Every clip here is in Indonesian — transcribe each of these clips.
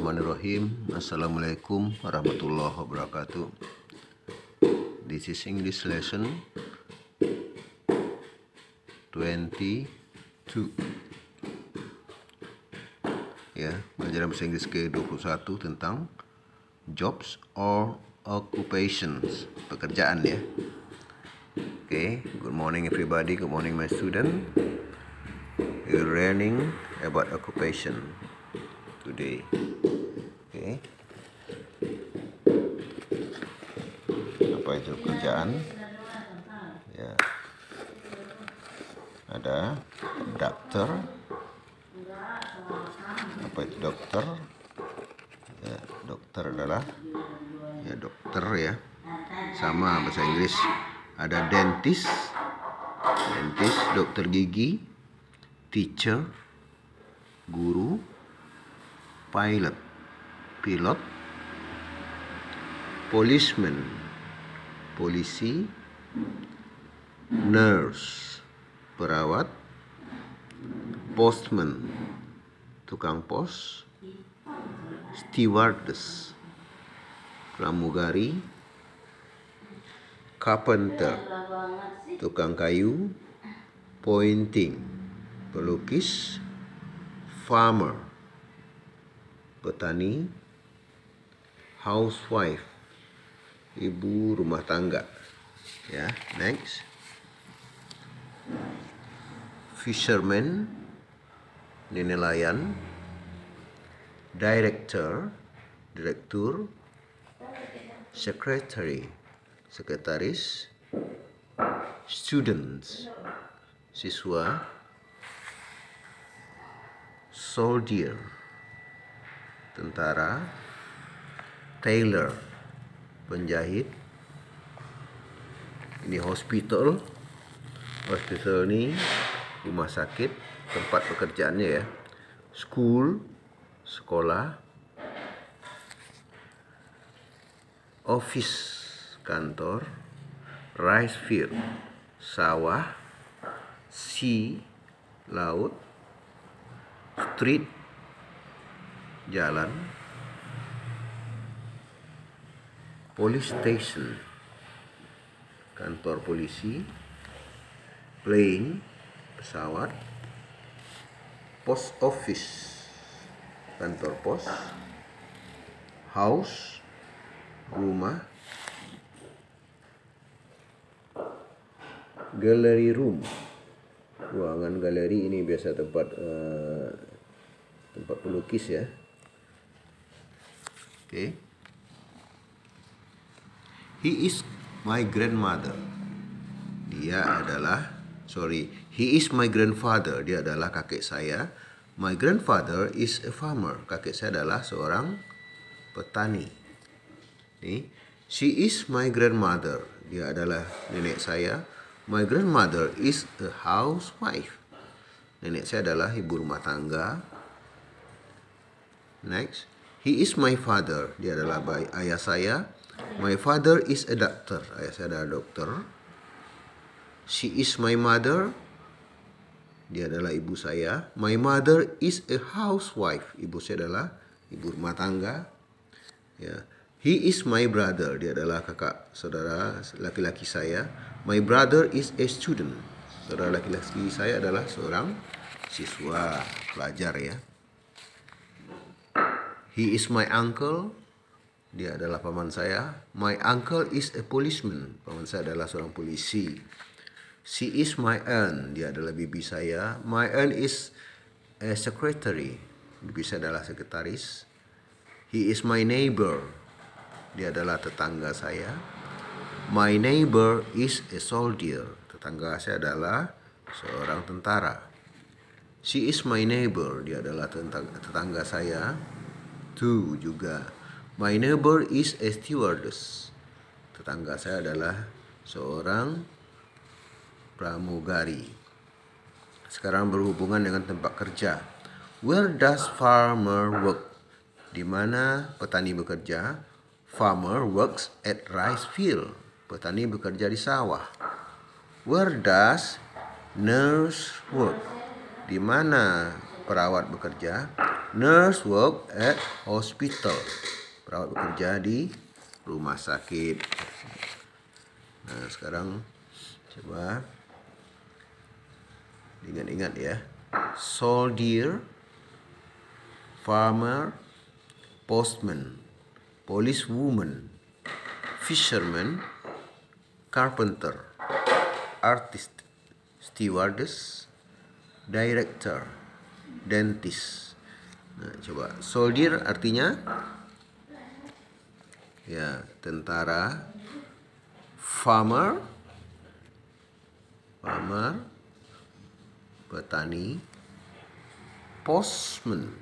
Bismillahirrahmanirrahim. Assalamualaikum warahmatullahi wabarakatuh. This is English lesson 22. Ya, pelajaran bahasa Inggris ke-21 tentang jobs or occupations, pekerjaan ya. Okay, good morning everybody. Good morning my student. We're learning about occupation today. Okay. Apa itu pekerjaan? Ya. Ada dokter. Apa itu dokter? Ya, dokter adalah dokter ya. Sama bahasa Inggris. Ada dentist. Dentist, dokter gigi, teacher, guru, pilot, pilot, policeman, polisi, nurse, perawat, postman, tukang pos, stewardess, pramugari, carpenter, tukang kayu, painting, pelukis, farmer, petani, housewife, ibu rumah tangga. Ya, next. Fisherman, nelayan, director, direktur, secretary, sekretaris, students, siswa, soldier, tentara, tailor, penjahit. Ini hospital. Hospital ini rumah sakit, tempat pekerjaannya ya. School, sekolah. Office, kantor. Rice field, sawah. Sea, laut. Street, jalan. Police station, kantor polisi. Plane, pesawat. Post office, kantor pos. House, rumah. Gallery room, ruangan galeri. Ini biasa tempat pelukis ya. Okay. He is my grandmother. He is my grandfather. Dia adalah kakek saya. My grandfather is a farmer. Kakek saya adalah seorang petani. She is my grandmother. Dia adalah nenek saya. My grandmother is a housewife. Nenek saya adalah ibu rumah tangga. Next. He is my father. Dia adalah ayah saya. My father is a doctor. Ayah saya adalah dokter. She is my mother. Dia adalah ibu saya. My mother is a housewife. Ibu saya adalah ibu rumah tangga. Ya. He is my brother. Dia adalah kakak saudara laki-laki saya. My brother is a student. Saudara laki-laki saya adalah seorang siswa, pelajar ya. He is my uncle. Dia adalah paman saya. My uncle is a policeman. Paman saya adalah seorang polisi. She is my aunt. Dia adalah bibi saya. My aunt is a secretary. Bibi saya adalah sekretaris. He is my neighbor. Dia adalah tetangga saya. My neighbor is a soldier. Tetangga saya adalah seorang tentara. She is my neighbor. Dia adalah tetangga saya. Two juga. My neighbor is a stewardess. Tetangga saya adalah seorang pramugari. Sekarang berhubungan dengan tempat kerja. Where does farmer work? Di mana petani bekerja? Farmer works at rice field. Petani bekerja di sawah. Where does nurse work? Di mana perawat bekerja? Nurse work at hospital. Perawat bekerja di rumah sakit. Nah, sekarang coba ingat-ingat ya. Soldier, farmer, postman, policewoman, fisherman, carpenter, artist, stewardess, director, dentist. Nah, coba soldier artinya ya tentara, farmer, petani, postman,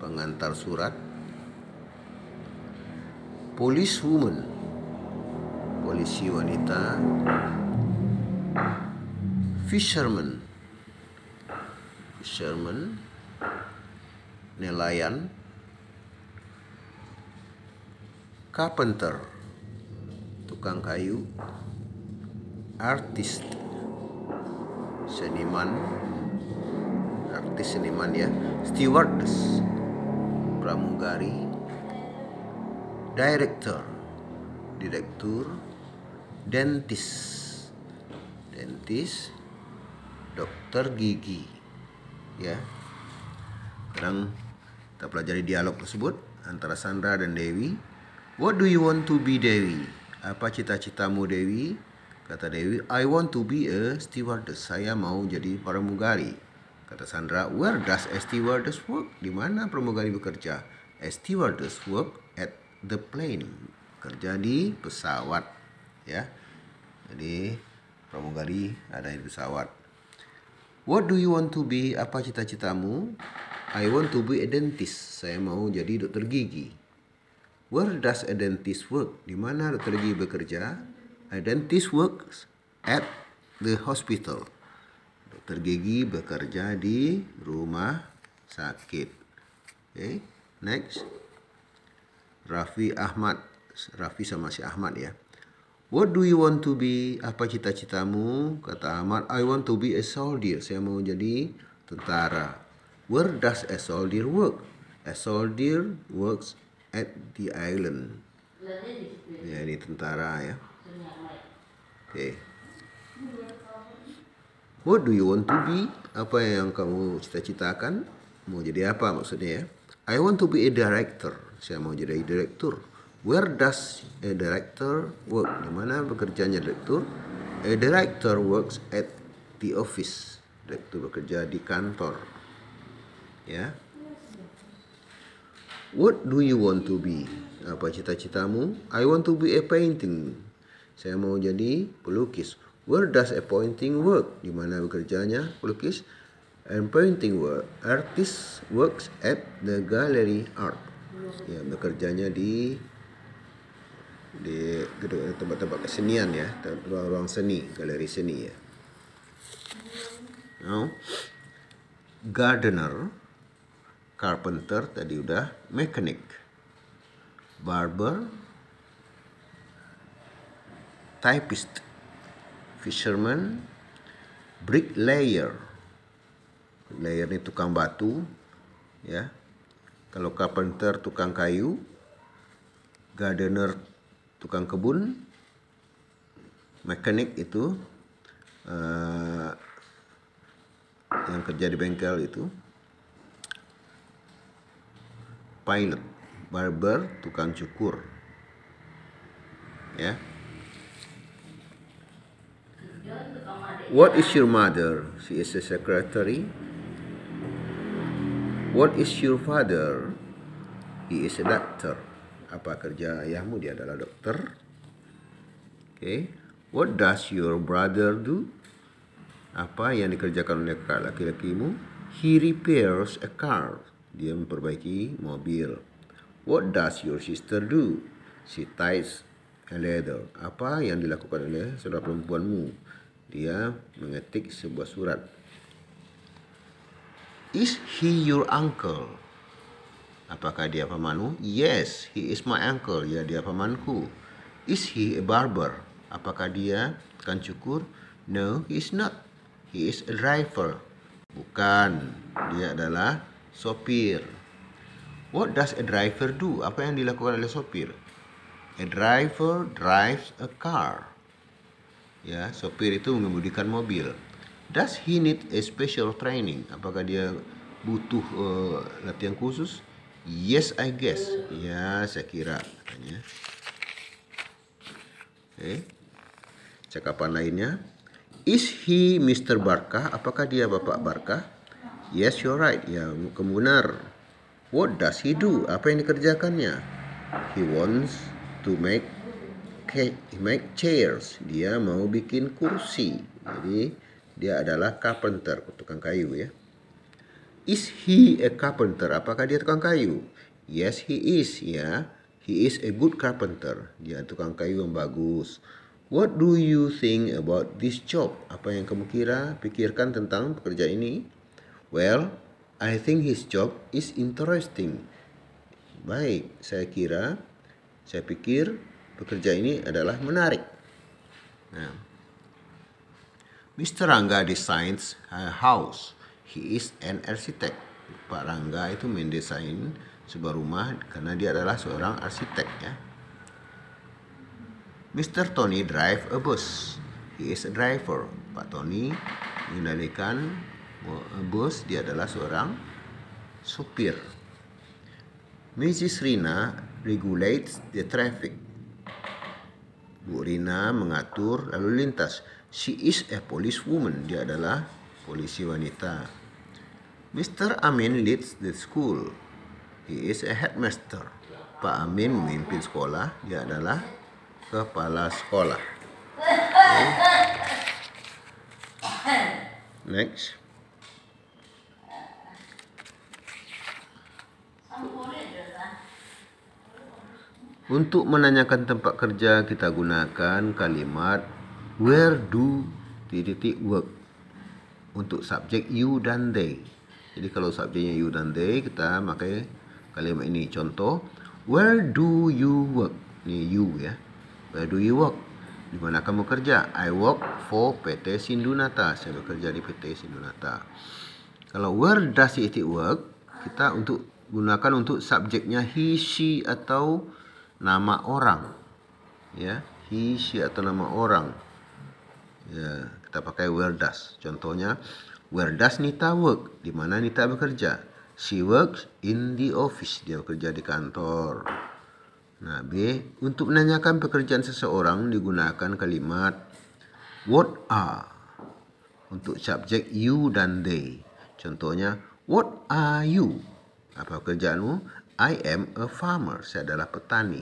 pengantar surat, policewoman, polisi wanita, fisherman, nelayan, carpenter, tukang kayu, artist, seniman ya, stewardess, pramugari, direktur, dentist, dokter gigi ya. Sekarang kita pelajari dialog tersebut antara Sandra dan Dewi. What do you want to be, Dewi? Apa cita-citamu, Dewi? Kata Dewi, I want to be a stewardess. Saya mau jadi pramugari. Kata Sandra, where does a stewardess work? Di mana pramugari bekerja? A stewardess work at the plane. Kerja di pesawat ya. Jadi pramugari ada di pesawat. What do you want to be? Apa cita-citamu? I want to be a dentist. Saya mau jadi dokter gigi. Where does a dentist work? Di mana dokter gigi bekerja? A dentist works at the hospital. Dokter gigi bekerja di rumah sakit. Okay, next. Raffi sama si Ahmad ya. What do you want to be? Apa cita-citamu? Kata Ahmad, I want to be a soldier. Saya mau jadi tentara. Where does a soldier work? A soldier works at the island. Ya, ini tentara ya. Oke. What do you want to be? Apa yang kamu cita-citakan? Mau jadi apa maksudnya ya? I want to be a director. Saya mau jadi direktur. Where does a director work? Di mana bekerjanya direktur? A director works at the office. Direktur bekerja di kantor. Ya. What do you want to be? Apa cita-citamu? I want to be a painting. Saya mau jadi pelukis. Where does a painting work? Di mana bekerjanya pelukis? And painting work. Artist works at the gallery art. Ya, bekerjanya di tempat-tempat kesenian ya, ruang seni, galeri seni ya. Now, gardener, carpenter tadi udah, mechanic, barber, typist, fisherman, bricklayer. Bricklayer ini tukang batu ya. Kalau carpenter tukang kayu, gardener tukang kebun, mechanic itu yang kerja di bengkel itu, pilot, barber tukang cukur ya. What is your mother? She is a secretary. What is your father? He is a doctor. Apa kerja ayahmu? Dia adalah dokter. Okay. What does your brother do? Apa yang dikerjakan oleh laki-lakimu? He repairs a car. Dia memperbaiki mobil. What does your sister do? She ties a letter. Apa yang dilakukan oleh saudara perempuanmu? Dia mengetik sebuah surat. Is he your uncle? Apakah dia pamanmu? Yes, he is my uncle. Ya, dia pamanku. Is he a barber? Apakah dia tukang cukur? No, he is not. He is a driver. Bukan, dia adalah sopir. What does a driver do? Apa yang dilakukan oleh sopir? A driver drives a car. Ya, sopir itu mengemudikan mobil. Does he need a special training? Apakah dia butuh latihan khusus? Yes, I guess. Ya, saya kira katanya. Cakapan lainnya. Is he Mr. Barkah? Apakah dia Bapak Barkah? Yes, you're right. Ya, kamu benar. What does he do? Apa yang dikerjakannya? He wants to make chairs. Dia mau bikin kursi. Jadi dia adalah carpenter, tukang kayu ya. Is he a carpenter? Apakah dia tukang kayu? Yes, he is ya. He is a good carpenter. Dia tukang kayu yang bagus. What do you think about this job? Apa yang kamu pikirkan tentang pekerjaan ini? Well, I think his job is interesting. Baik, saya pikir pekerjaan ini adalah menarik. Nah, Mr. Rangga designs a house. He is an architect. Pak Rangga itu mendesain sebuah rumah karena dia adalah seorang arsitek ya. Mr. Tony drive a bus. He is a driver. Pak Tony mengendalikan bus, dia adalah seorang supir. Mrs. Rina regulates the traffic. Bu Rina mengatur lalu lintas. She is a policewoman. Dia adalah polisi wanita. Mr. Amin leads the school. He is a headmaster. Pak Amin memimpin sekolah. Dia adalah kepala sekolah. Next. Untuk menanyakan tempat kerja kita gunakan kalimat where do work untuk subjek you dan they. Jadi kalau subjeknya you dan they kita pakai kalimat ini. Contoh, where do you work? Ini you ya. Where do you work? Di mana kamu kerja? I work for PT Sindunata. Saya bekerja di PT Sindunata. Kalau where does it work? Kita gunakan untuk subjeknya he, she atau nama orang. Ya, he, she atau nama orang. Ya, kita pakai where does. Contohnya, where does Nita work? Di mana Nita bekerja? She works in the office. Dia bekerja di kantor. Nah, B. Untuk menanyakan pekerjaan seseorang digunakan kalimat what are untuk subjek you dan they. Contohnya, what are you? Apa pekerjaanmu? I am a farmer. Saya adalah petani.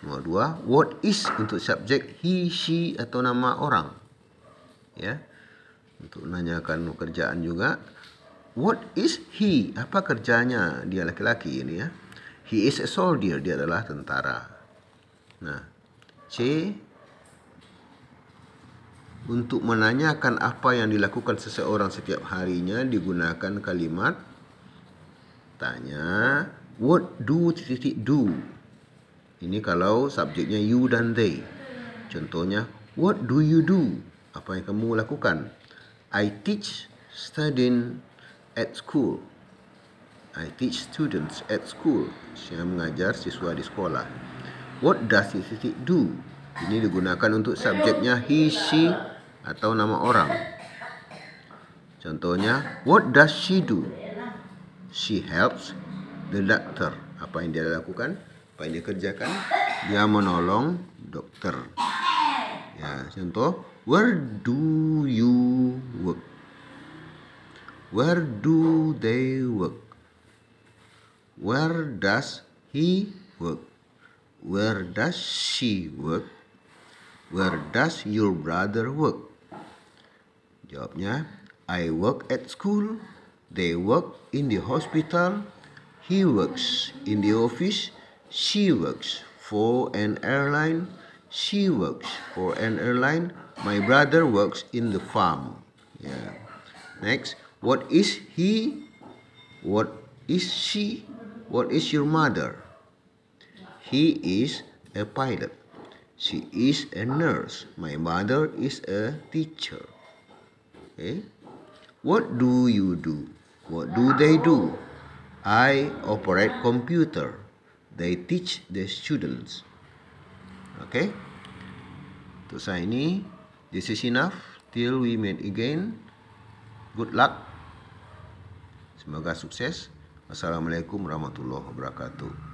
Nomor 2, what is untuk subjek he, she atau nama orang. Ya. Untuk menanyakan pekerjaan juga, what is he? Apa kerjanya? Dia laki-laki ini ya. He is a soldier. Dia adalah tentara. Nah, C. Untuk menanyakan apa yang dilakukan seseorang setiap harinya digunakan kalimat tanya what do do. Ini kalau subjeknya you dan they. Contohnya, what do you do? Apa yang kamu lakukan? I teach students at school. I teach students at school. Saya mengajar siswa di sekolah. What does it do? Ini digunakan untuk subjeknya he, she atau nama orang. Contohnya, what does she do? She helps the doctor. Apa yang dia lakukan? Apa yang dia kerjakan? Dia menolong dokter. Ya, contoh, where do you work? Where do they work? Where does he work? Where does she work? Where does your brother work? Jawabnya, I work at school. They work in the hospital. He works in the office. She works for an airline. She works for an airline. My brother works in the farm. Yeah. Next, what is he? What is she? What is your mother? He is a pilot. She is a nurse. My mother is a teacher. Okay. What do you do? What do they do? I operate computer. They teach the students. Okay? Untuk saya ini, this is enough. Till we meet again. Good luck. Semoga sukses. Wassalamualaikum warahmatullahi wabarakatuh.